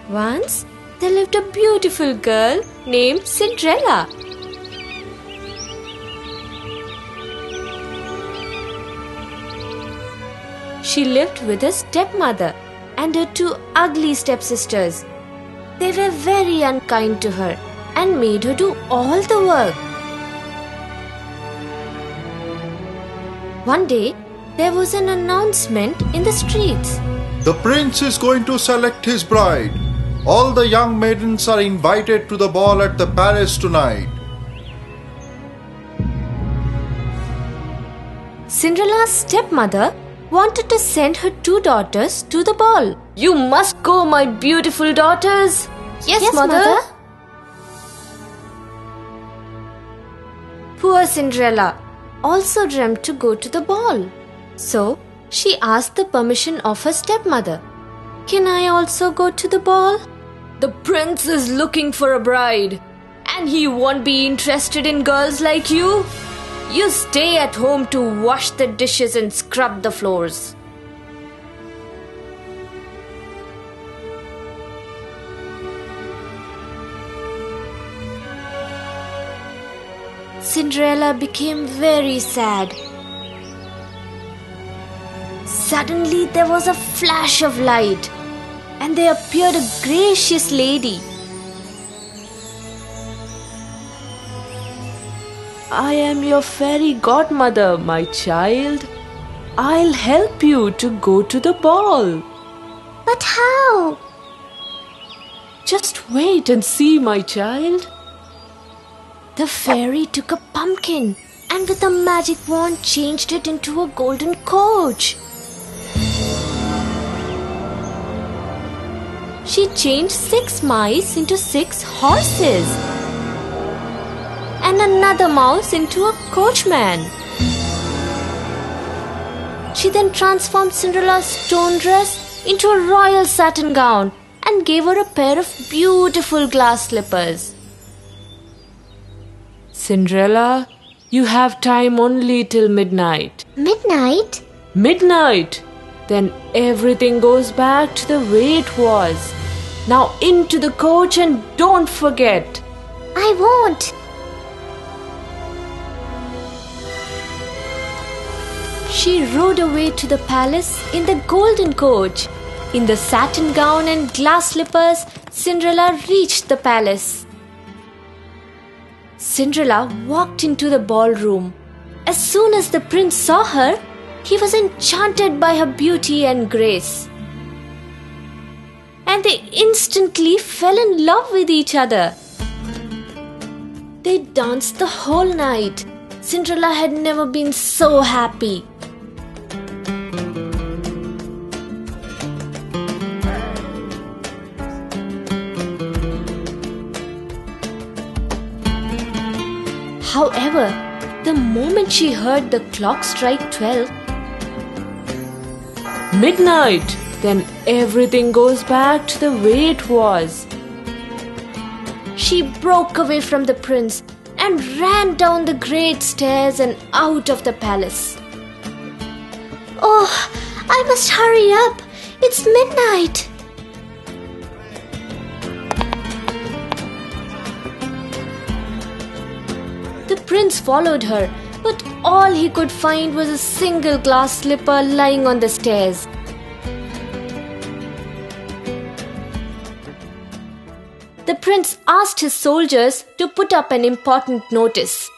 Once there lived a beautiful girl named Cinderella. She lived with her stepmother and her two ugly stepsisters. They were very unkind to her and made her do all the work. One day, there was an announcement in the streets. The prince is going to select his bride. All the young maidens are invited to the ball at the palace tonight. Cinderella's stepmother wanted to send her two daughters to the ball. You must go, my beautiful daughters. Yes, mother. Poor Cinderella also dreamt to go to the ball. So, she asked the permission of her stepmother. Can I also go to the ball? The prince is looking for a bride, and he won't be interested in girls like you. You stay at home to wash the dishes and scrub the floors. Cinderella became very sad. Suddenly there was a flash of light, and there appeared a gracious lady. I am your fairy godmother, my child. I'll help you to go to the ball. But how? Just wait and see, my child. The fairy took a pumpkin and with a magic wand changed it into a golden coach. She changed 6 mice into 6 horses and another mouse into a coachman. She then transformed Cinderella's stone dress into a royal satin gown and gave her a pair of beautiful glass slippers. Cinderella, you have time only till midnight. Midnight? Midnight! Then everything goes back to the way it was. Now into the coach and don't forget. I won't. She rode away to the palace in the golden coach. In the satin gown and glass slippers, Cinderella reached the palace. Cinderella walked into the ballroom. As soon as the prince saw her, he was enchanted by her beauty and grace. And they instantly fell in love with each other. They danced the whole night. Cinderella had never been so happy. However, the moment she heard the clock strike 12, Midnight! Then everything goes back to the way it was. she broke away from the prince and ran down the great stairs and out of the palace. Oh, I must hurry up. It's midnight. The prince followed her, but all he could find was a single glass slipper lying on the stairs. The prince asked his soldiers to put up an important notice.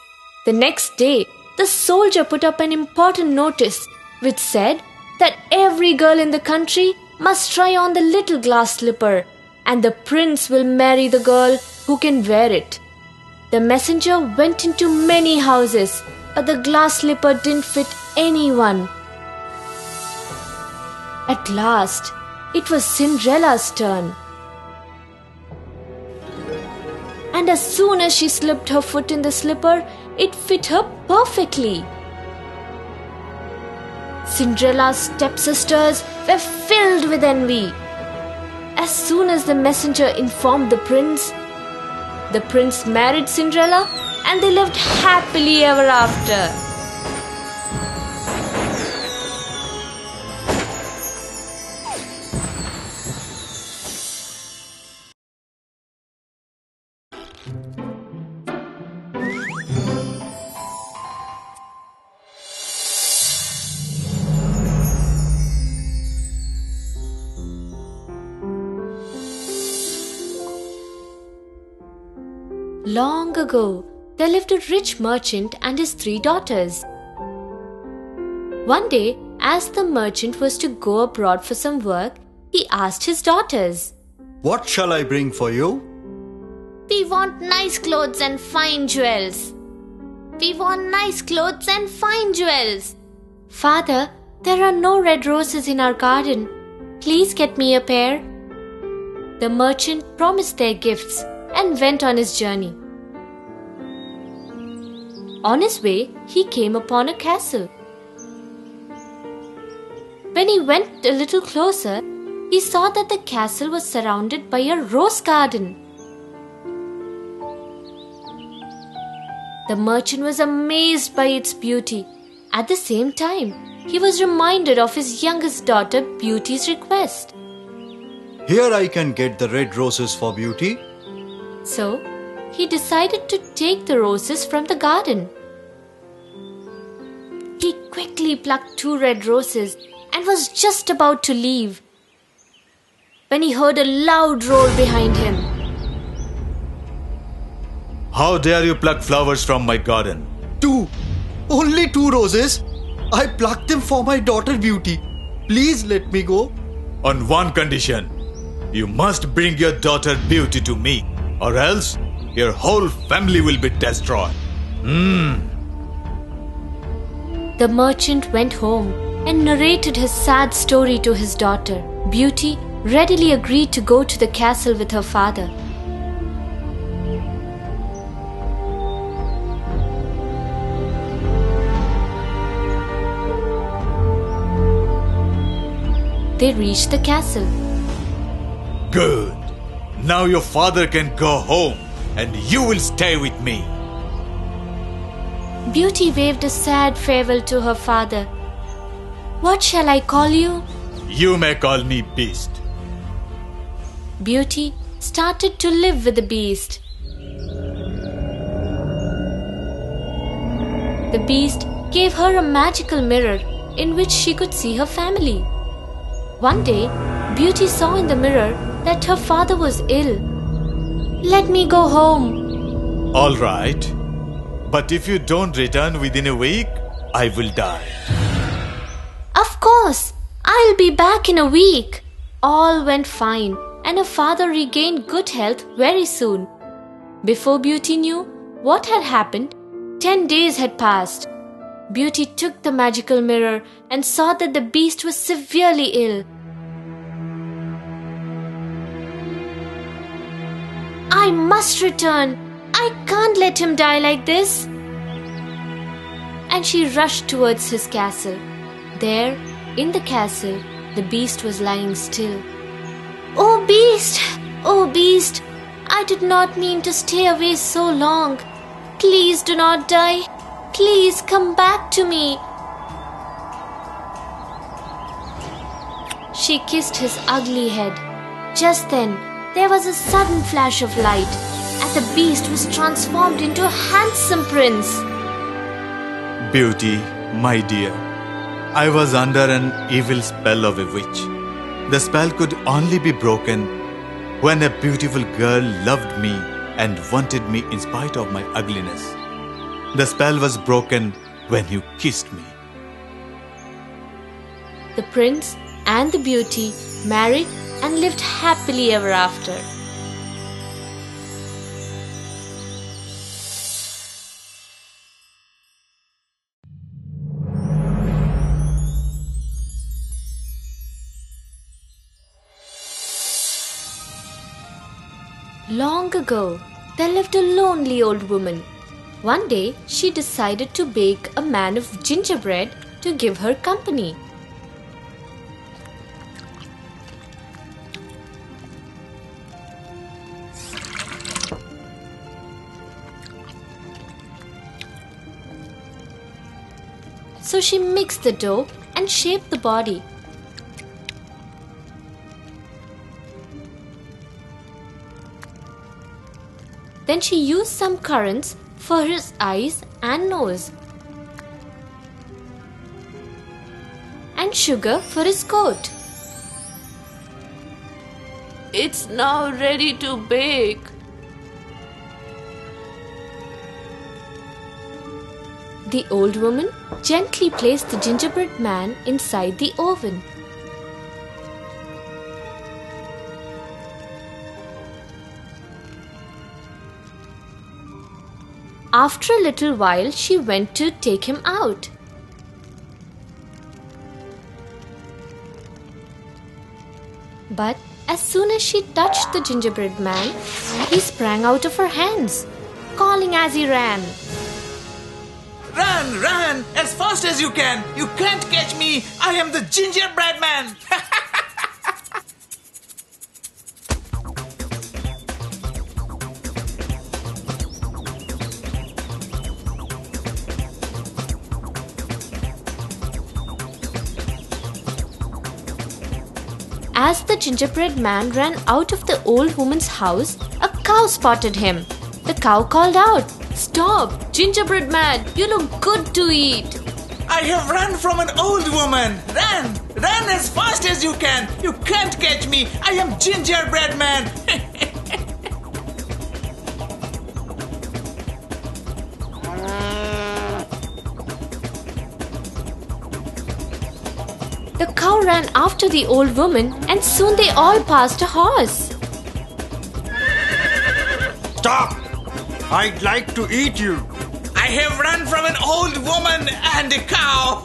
The next day, the soldier put up an important notice which said that every girl in the country must try on the little glass slipper, and the prince will marry the girl who can wear it. The messenger went into many houses, but the glass slipper didn't fit anyone. At last, it was Cinderella's turn. And as soon as she slipped her foot in the slipper, it fit her perfectly. Cinderella's stepsisters were filled with envy. As soon as the messenger informed the prince married Cinderella and they lived happily ever after. Long ago, there lived a rich merchant and his 3 daughters. One day, as the merchant was to go abroad for some work, he asked his daughters, What shall I bring for you? "We want nice clothes and fine jewels." "We want nice clothes and fine jewels." "Father, there are no red roses in our garden. Please get me a pair." The merchant promised their gifts and went on his journey. On his way, he came upon a castle. When he went a little closer, he saw that the castle was surrounded by a rose garden. The merchant was amazed by its beauty. At the same time, he was reminded of his youngest daughter Beauty's request. Here I can get the red roses for Beauty. So, he decided to take the roses from the garden. He quickly plucked 2 red roses and was just about to leave when he heard a loud roar behind him. How dare you pluck flowers from my garden? 2. Only 2 roses? I plucked them for my daughter Beauty. Please let me go. On one condition. You must bring your daughter Beauty to me, or else your whole family will be destroyed. The merchant went home and narrated his sad story to his daughter. Beauty readily agreed to go to the castle with her father. They reached the castle. Good. Now your father can go home and you will stay with me. Beauty waved a sad farewell to her father. "What shall I call you?" You may call me Beast. Beauty started to live with the beast. The beast gave her a magical mirror in which she could see her family. One day, Beauty saw in the mirror that her father was ill. "Let me go home." All right. But if you don't return within a week, I will die. "Of course, I'll be back in a week." All went fine, and her father regained good health very soon. Before Beauty knew what had happened, 10 days had passed. Beauty took the magical mirror and saw that the beast was severely ill. "I must return. I can't let him die like this." And she rushed towards his castle. There, in the castle, the beast was lying still. "Oh beast! Oh beast! I did not mean to stay away so long. Please do not die. Please come back to me." She kissed his ugly head. Just then, there was a sudden flash of light, and the beast was transformed into a handsome prince. Beauty, my dear, I was under an evil spell of a witch. The spell could only be broken when a beautiful girl loved me and wanted me in spite of my ugliness. The spell was broken when you kissed me. The prince and the beauty married and lived happily ever after. Long ago, there lived a lonely old woman. One day, she decided to bake a man of gingerbread to give her company. So she mixed the dough and shaped the body. Then she used some currants for his eyes and nose, and sugar for his coat. It's now ready to bake. The old woman gently placed the gingerbread man inside the oven. After a little while, she went to take him out. But as soon as she touched the gingerbread man, he sprang out of her hands, calling as he ran. Run, run, as fast as you can. You can't catch me. I am the Gingerbread Man. As the gingerbread man ran out of the old woman's house, a cow spotted him. The cow called out, "Stop, gingerbread man, you look good to eat." I have run from an old woman. Run, run as fast as you can. You can't catch me. I am Gingerbread Man. The cow ran after the old woman, and soon they all passed a horse. Stop! I'd like to eat you. I have run from an old woman and a cow.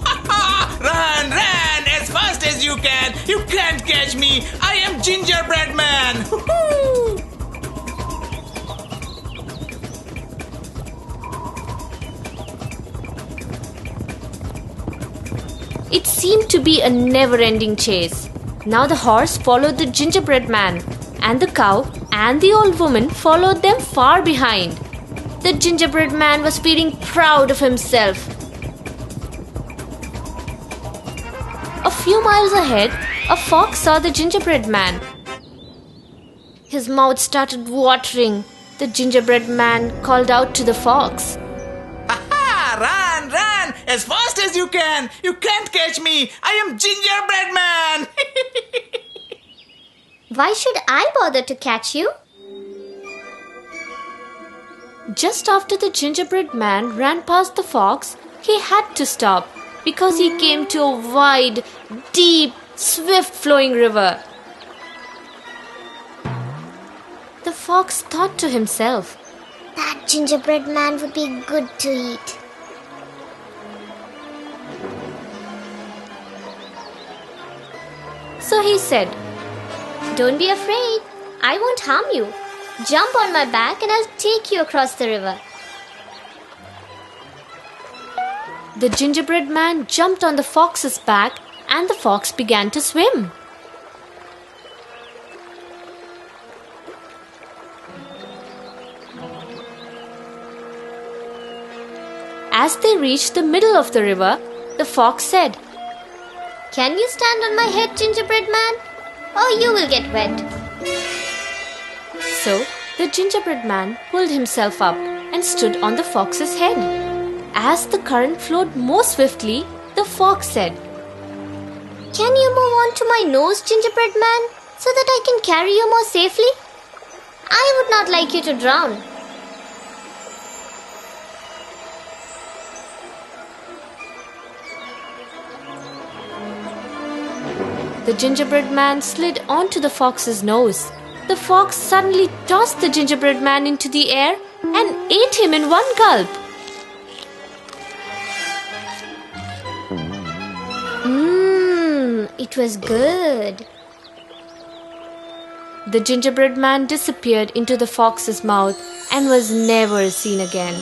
Run, run as fast as you can. You can't catch me. I am Gingerbread Man. It seemed to be a never-ending chase. Now the horse followed the gingerbread man, and the cow and the old woman followed them far behind. The gingerbread man was feeling proud of himself. A few miles ahead, a fox saw the gingerbread man. His mouth started watering. The gingerbread man called out to the fox, Run, run as fast as you can. You can't catch me. I am Gingerbread Man. Why should I bother to catch you? Just after the gingerbread man ran past the fox, he had to stop because he came to a wide, deep, swift-flowing river. The fox thought to himself, That gingerbread man would be good to eat. So he said, Don't be afraid. I won't harm you. Jump on my back and I'll take you across the river. The gingerbread man jumped on the fox's back and the fox began to swim. As they reached the middle of the river, the fox said, Can you stand on my head, gingerbread man? Or you will get wet. So the gingerbread man pulled himself up and stood on the fox's head. As the current flowed more swiftly, the fox said, Can you move on to my nose, gingerbread man, so that I can carry you more safely? I would not like you to drown. The gingerbread man slid onto the fox's nose. The fox suddenly tossed the gingerbread man into the air and ate him in one gulp. It was good. The gingerbread man disappeared into the fox's mouth and was never seen again.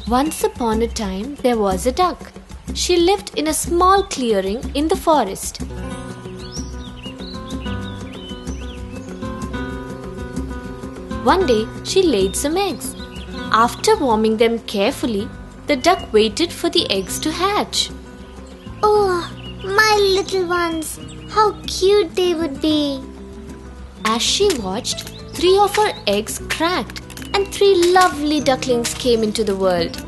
Once upon a time, there was a duck. She lived in a small clearing in the forest. One day, she laid some eggs. After warming them carefully, the duck waited for the eggs to hatch. Oh, my little ones, how cute they would be. As she watched, 3 of her eggs cracked and 3 lovely ducklings came into the world.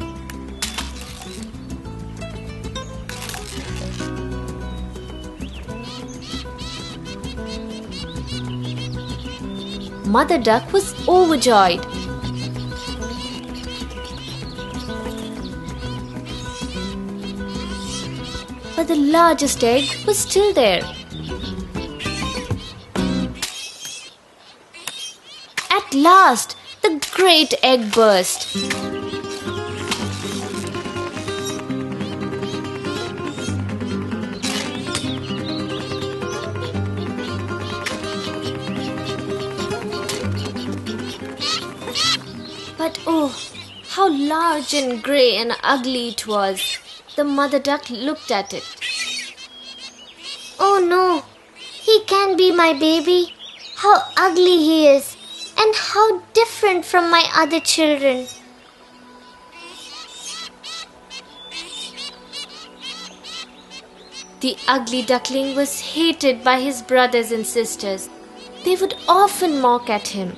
Mother Duck was overjoyed. But the largest egg was still there. At last, the great egg burst. But oh, how large and grey and ugly it was. The mother duck looked at it. Oh no, he can be my baby. How ugly he is, and how different from my other children. The ugly duckling was hated by his brothers and sisters. They would often mock at him.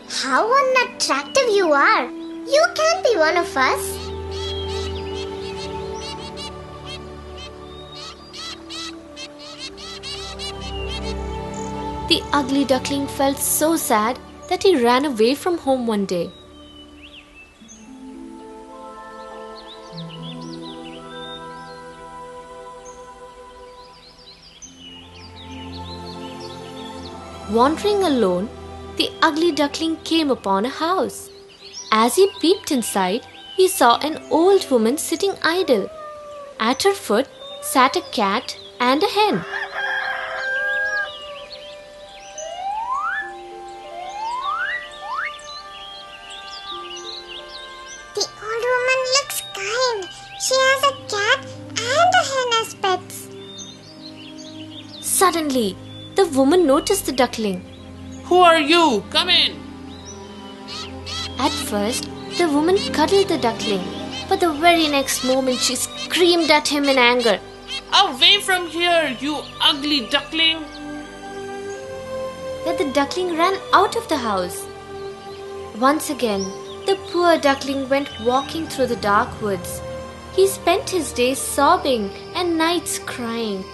How unattractive you are. You can't be one of us. The ugly duckling felt so sad that he ran away from home one day. Wandering alone, the ugly duckling came upon a house. As he peeped inside, he saw an old woman sitting idle. At her foot sat a cat and a hen. The old woman looks kind. She has a cat and a hen as pets. Suddenly, the woman noticed the duckling. Who are you? Come in. At first, The woman cuddled the duckling, but the very next moment she screamed at him in anger. Away from here, you ugly duckling! Then the duckling ran out of the house. Once again, the poor duckling went walking through the dark woods. He spent his days sobbing and nights crying.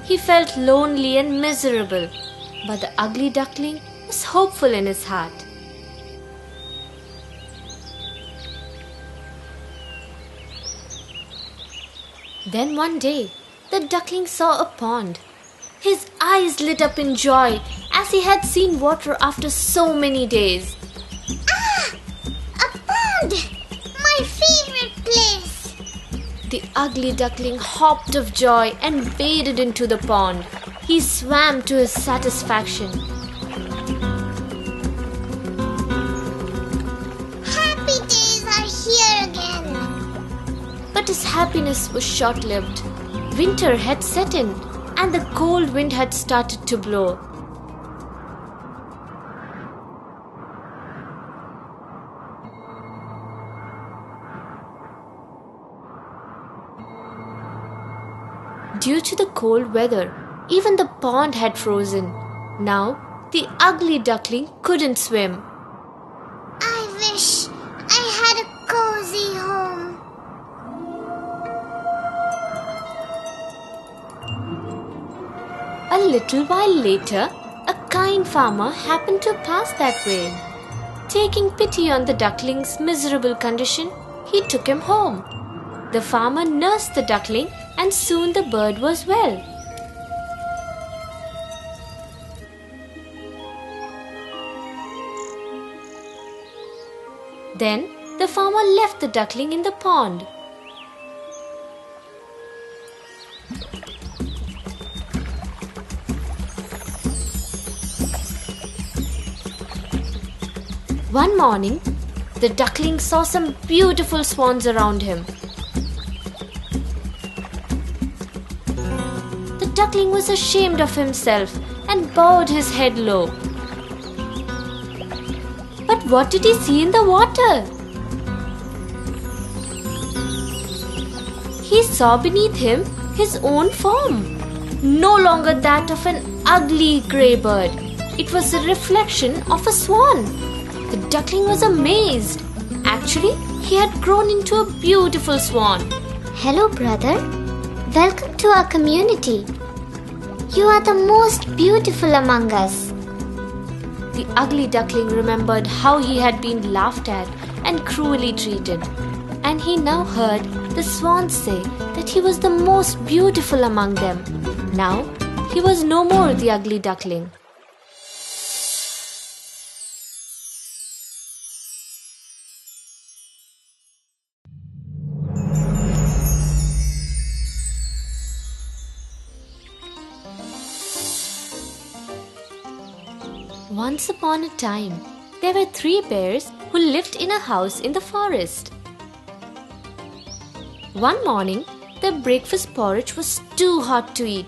He felt lonely and miserable, but the ugly duckling was hopeful in his heart. Then one day, the duckling saw a pond. His eyes lit up in joy as he had seen water after so many days. Ah! A pond! My favorite place! The ugly duckling hopped of joy and waded into the pond. He swam to his satisfaction. Happy days are here again. But his happiness was short-lived. Winter had set in, and the cold wind had started to blow. Due to the cold weather, even the pond had frozen. Now, the ugly duckling couldn't swim. I wish I had a cozy home. A little while later, a kind farmer happened to pass that way. Taking pity on the duckling's miserable condition, he took him home. The farmer nursed the duckling, and soon the bird was well. Then the farmer left the duckling in the pond. One morning, the duckling saw some beautiful swans around him. The duckling was ashamed of himself and bowed his head low. But what did he see in the water? He saw beneath him his own form, no longer that of an ugly grey bird. It was a reflection of a swan. The duckling was amazed. Actually, he had grown into a beautiful swan. Hello, brother. Welcome to our community. You are the most beautiful among us. The ugly duckling remembered how he had been laughed at and cruelly treated. And he now heard the swans say that he was the most beautiful among them. Now, he was no more the ugly duckling. Once upon a time, there were 3 bears who lived in a house in the forest. One morning, their breakfast porridge was too hot to eat,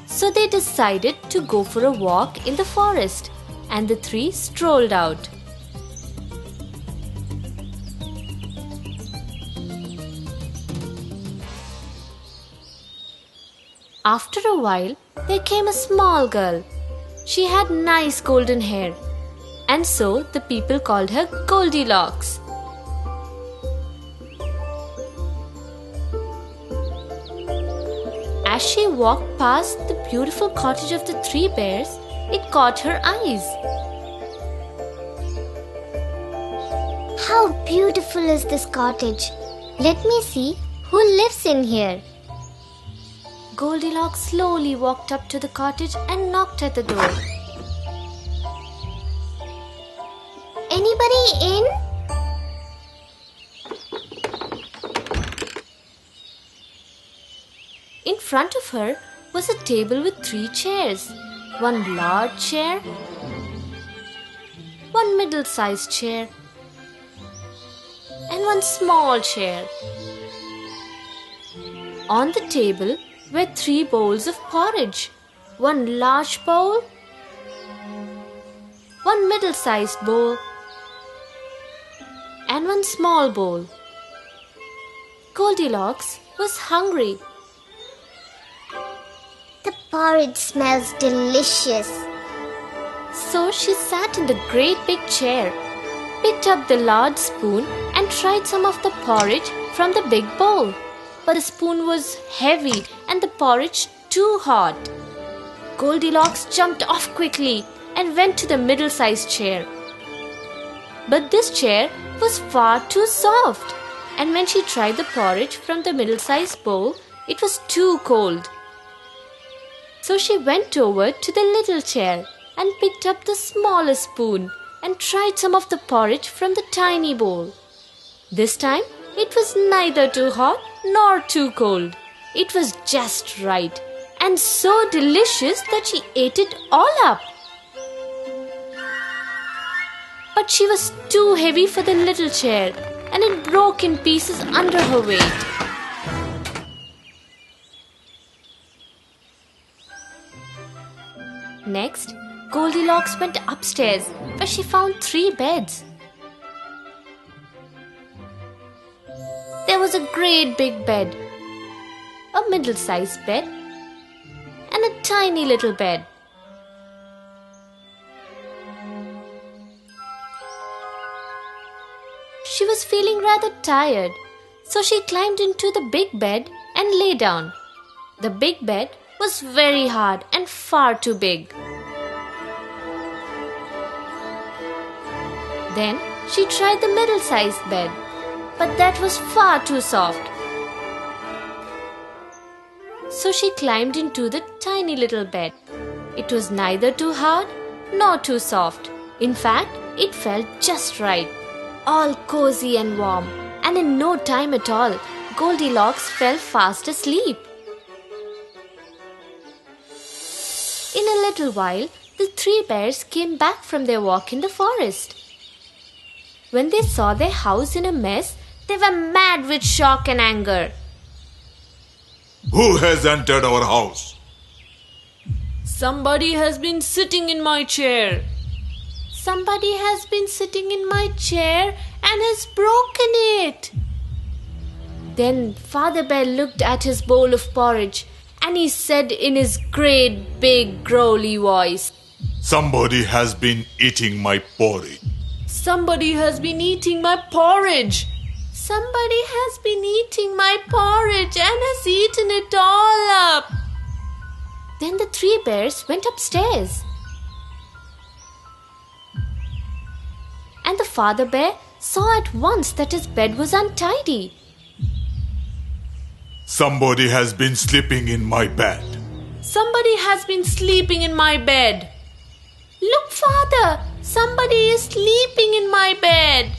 so they decided to go for a walk in the forest, and the 3 strolled out. After a while, there came a small girl. She had nice golden hair, and so the people called her Goldilocks. As she walked past the beautiful cottage of the 3 bears, it caught her eyes. How beautiful is this cottage. Let me see who lives in here. Goldilocks slowly walked up to the cottage and knocked at the door. Anybody in? In front of her was a table with 3 chairs. One large chair, one middle-sized chair, and one small chair. On the table were 3 bowls of porridge, one large bowl, one middle-sized bowl, and one small bowl. Goldilocks was hungry. The porridge smells delicious. So she sat in the great big chair, picked up the large spoon and tried some of the porridge from the big bowl. But the spoon was heavy and the porridge too hot. Goldilocks jumped off quickly and went to the middle-sized chair. But this chair was far too soft, and when she tried the porridge from the middle-sized bowl, it was too cold. So she went over to the little chair and picked up the smallest spoon and tried some of the porridge from the tiny bowl. This time, it was neither too hot nor too cold. It was just right and so delicious that she ate it all up. But she was too heavy for the little chair and it broke in pieces under her weight. Next, Goldilocks went upstairs where she found 3 beds. There was a great big bed, a middle-sized bed, and a tiny little bed. She was feeling rather tired, so she climbed into the big bed and lay down. The big bed was very hard and far too big. Then she tried the middle-sized bed, but that was far too soft. So she climbed into the tiny little bed. It was neither too hard nor too soft. In fact, it felt just right, all cozy and warm, and in no time at all, Goldilocks fell fast asleep. In a little while, the 3 bears came back from their walk in the forest. When they saw their house in a mess, they were mad with shock and anger. Who has entered our house? Somebody has been sitting in my chair. Somebody has been sitting in my chair and has broken it. Then Father Bear looked at his bowl of porridge and he said in his great big growly voice, Somebody has been eating my porridge. Somebody has been eating my porridge. Somebody has been eating my porridge and has eaten it all up. Then the 3 bears went upstairs. And the Father Bear saw at once that his bed was untidy. Somebody has been sleeping in my bed. Somebody has been sleeping in my bed. Look, Father, somebody is sleeping in my bed.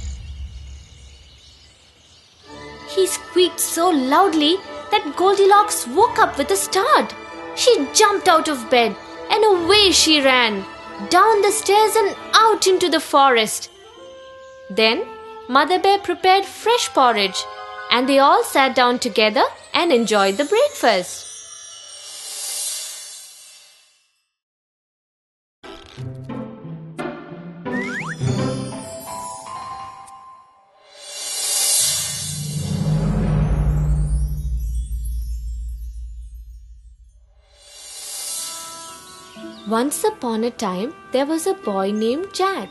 He squeaked so loudly that Goldilocks woke up with a start. She jumped out of bed and away she ran, down the stairs and out into the forest. Then Mother Bear prepared fresh porridge and they all sat down together and enjoyed the breakfast. Once upon a time, there was a boy named Jack.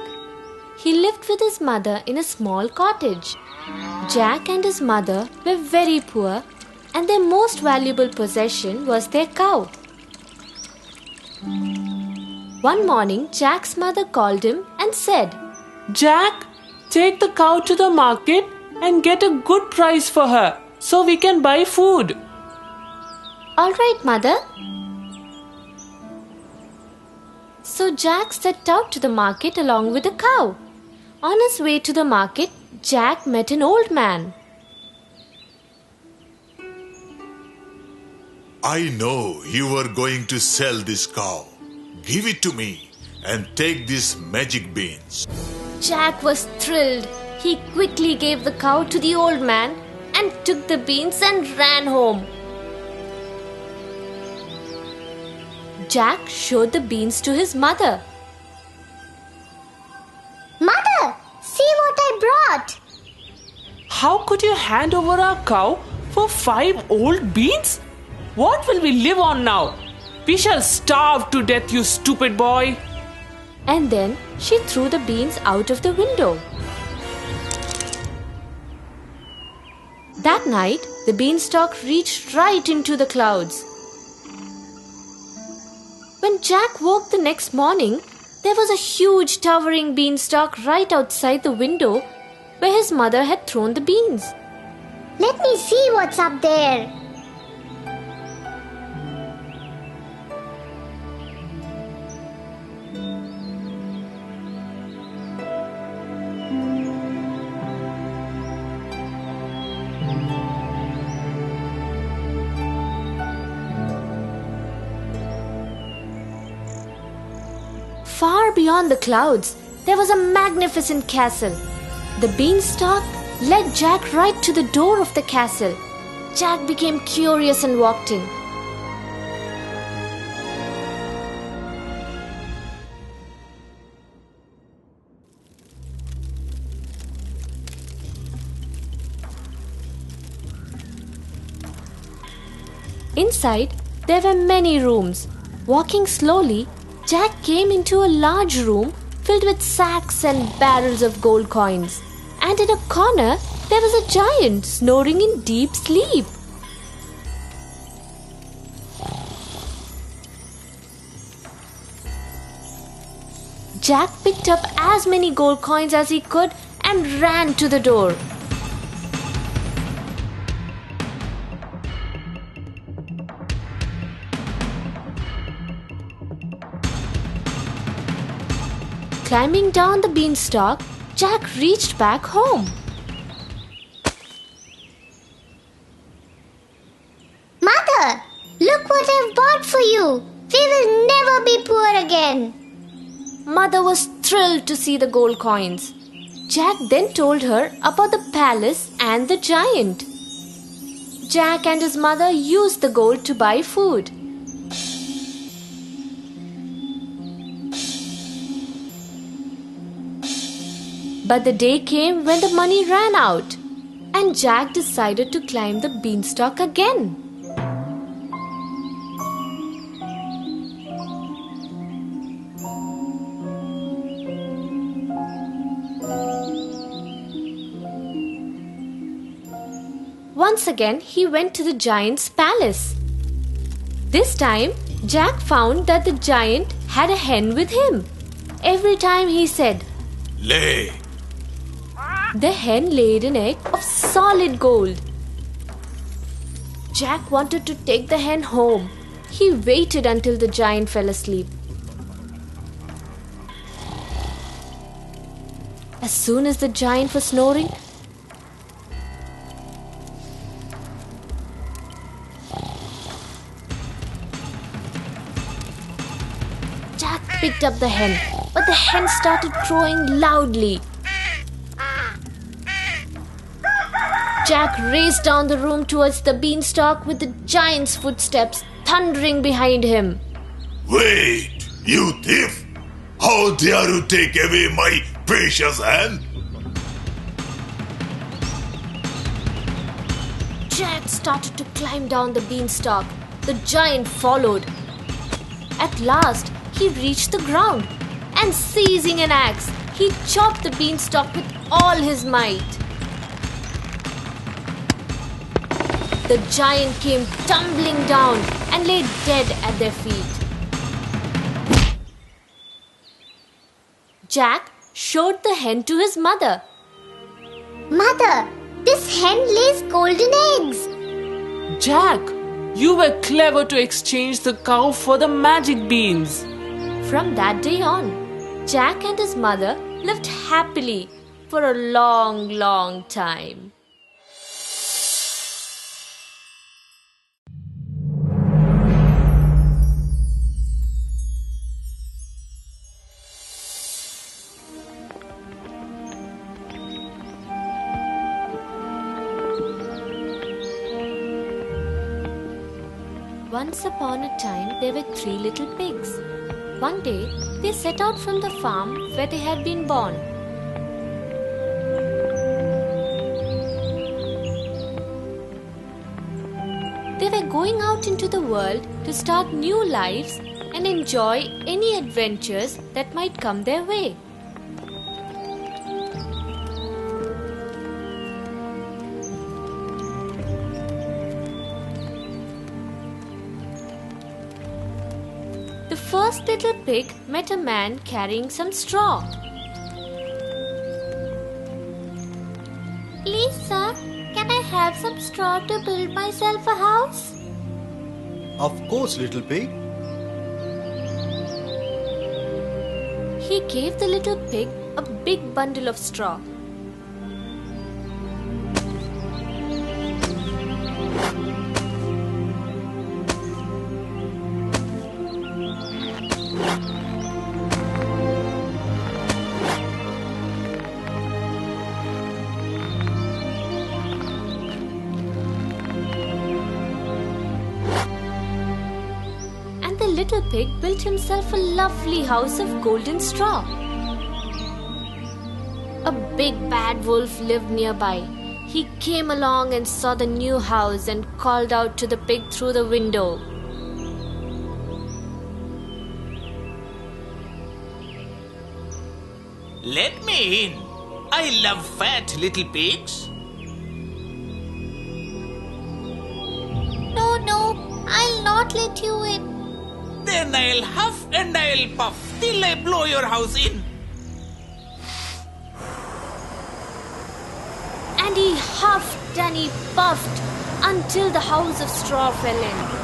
He lived with his mother in a small cottage. Jack and his mother were very poor, and their most valuable possession was their cow. One morning, Jack's mother called him and said, Jack, take the cow to the market and get a good price for her so we can buy food. All right, mother. So Jack set out to the market along with the cow. On his way to the market, Jack met an old man. I know you are going to sell this cow. Give it to me and take these magic beans. Jack was thrilled. He quickly gave the cow to the old man and took the beans and ran home. Jack showed the beans to his mother. what? How could you hand over our cow for 5 old beans? What will we live on now? We shall starve to death, you stupid boy. And then she threw the beans out of the window. That night, the beanstalk reached right into the clouds. When Jack woke the next morning, there was a huge towering beanstalk right outside the window where his mother had thrown the beans. Let me see what's up there. Far beyond the clouds, there was a magnificent castle. The beanstalk led Jack right to the door of the castle. Jack became curious and walked in. Inside, there were many rooms. Walking slowly, Jack came into a large room filled with sacks and barrels of gold coins. And in a corner, there was a giant snoring in deep sleep. Jack picked up as many gold coins as he could and ran to the door. Climbing down the beanstalk, Jack reached back home. Mother, look what I've bought for you. We will never be poor again. Mother was thrilled to see the gold coins. Jack then told her about the palace and the giant. Jack and his mother used the gold to buy food. But the day came when the money ran out, and Jack decided to climb the beanstalk again. Once again, he went to the giant's palace. This time, Jack found that the giant had a hen with him. Every time he said, Lay. The hen laid an egg of solid gold. Jack wanted to take the hen home. He waited until the giant fell asleep. As soon as the giant was snoring, Jack picked up the hen, but the hen started crowing loudly. Jack raced down the room towards the beanstalk with the giant's footsteps thundering behind him. Wait, you thief! How dare you take away my precious hen? Jack started to climb down the beanstalk. The giant followed. At last, he reached the ground and seizing an axe, he chopped the beanstalk with all his might. The giant came tumbling down and lay dead at their feet. Jack showed the hen to his mother. Mother, this hen lays golden eggs. Jack, you were clever to exchange the cow for the magic beans. From that day on, Jack and his mother lived happily for a long, long time. Once upon a time, there were 3 little pigs. One day, they set out from the farm where they had been born. They were going out into the world to start new lives and enjoy any adventures that might come their way. The first little pig met a man carrying some straw. Please, sir, can I have some straw to build myself a house? Of course, little pig. He gave the little pig a big bundle of straw. The little pig built himself a lovely house of golden straw. A big bad wolf lived nearby. He came along and saw the new house and called out to the pig through the window. Let me in. I love fat little pigs. No, I'll not let you in. Then I'll huff and I'll puff till I blow your house in. And he huffed and he puffed until the house of straw fell in.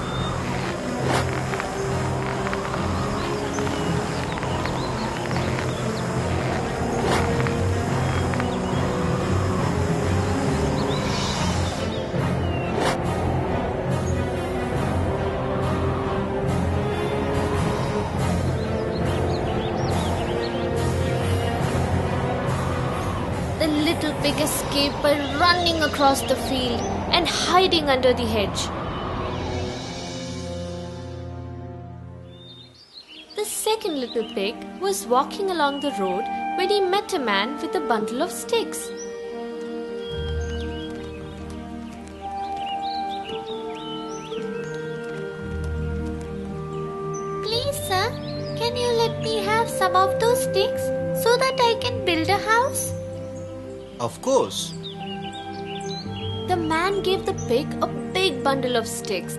The little pig escaped by running across the field and hiding under the hedge. The second little pig was walking along the road when he met a man with a bundle of sticks. Please, sir, can you let me have some of those sticks so that I can build a house? Of course. The man gave the pig a big bundle of sticks.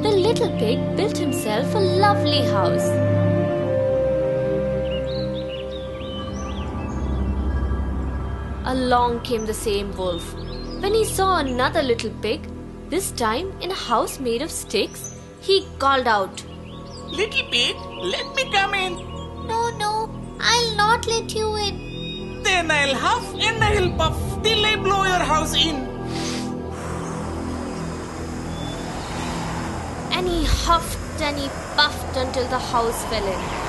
The little pig built himself a lovely house. Along came the same wolf. When he saw another little pig, this time in a house made of sticks, he called out, Little pig, let me come in. No, I'll not let you in. Then I'll huff and I'll puff till I blow your house in. And he huffed and he puffed until the house fell in.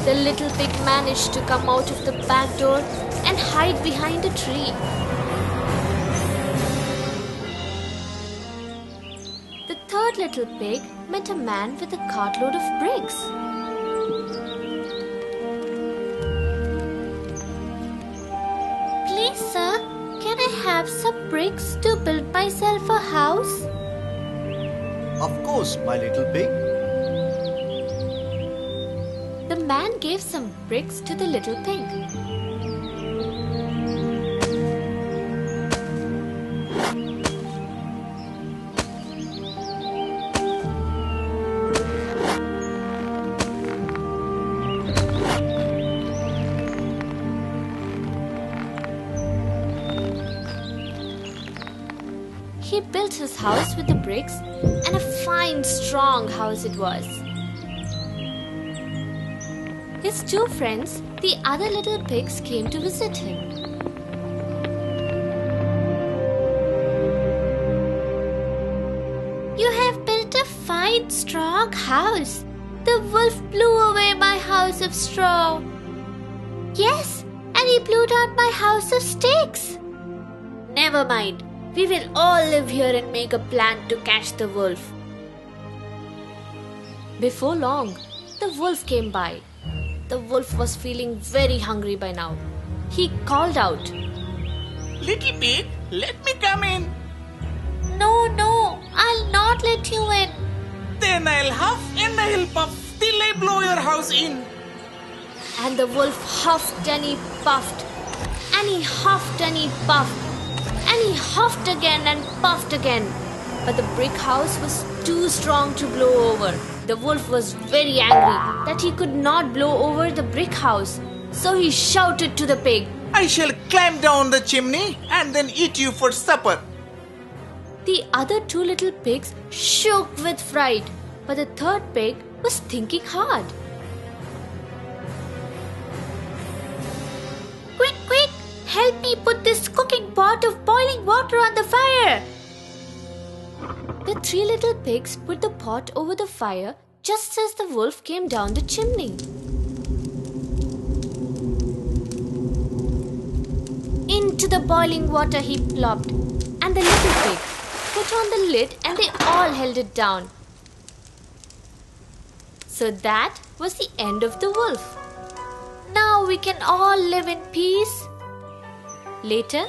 The little pig managed to come out of the back door and hide behind a tree. The third little pig met a man with a cartload of bricks. Please, sir, can I have some bricks to build myself a house? Of course, my little pig. The man gave some bricks to the little pig. he built his house with the bricks, and a fine, strong house it was. His two friends, the other little pigs, came to visit him. You have built a fine, strong house. The wolf blew away my house of straw. Yes, and he blew down my house of sticks. Never mind. We will all live here and make a plan to catch the wolf. Before long, the wolf came by. The wolf was feeling very hungry by now. He called out, Little pig, let me come in. No, I'll not let you in. Then I'll huff and I'll puff till I blow your house in. And the wolf huffed and he puffed. And he huffed and he puffed. And he huffed again and puffed again. But the brick house was too strong to blow over. The wolf was very angry that he could not blow over the brick house. So he shouted to the pig, I shall climb down the chimney and then eat you for supper. The other two little pigs shook with fright. But the third pig was thinking hard. Quick! Help me put this cooking pot of boiling water on the fire. The three little pigs put the pot over the fire just as the wolf came down the chimney. Into the boiling water he plopped, and the little pig put on the lid and they all held it down. So that was the end of the wolf. Now we can all live in peace. Later,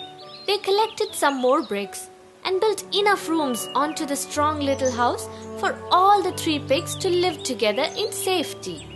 they collected some more bricks and built enough rooms onto the strong little house for all the three pigs to live together in safety.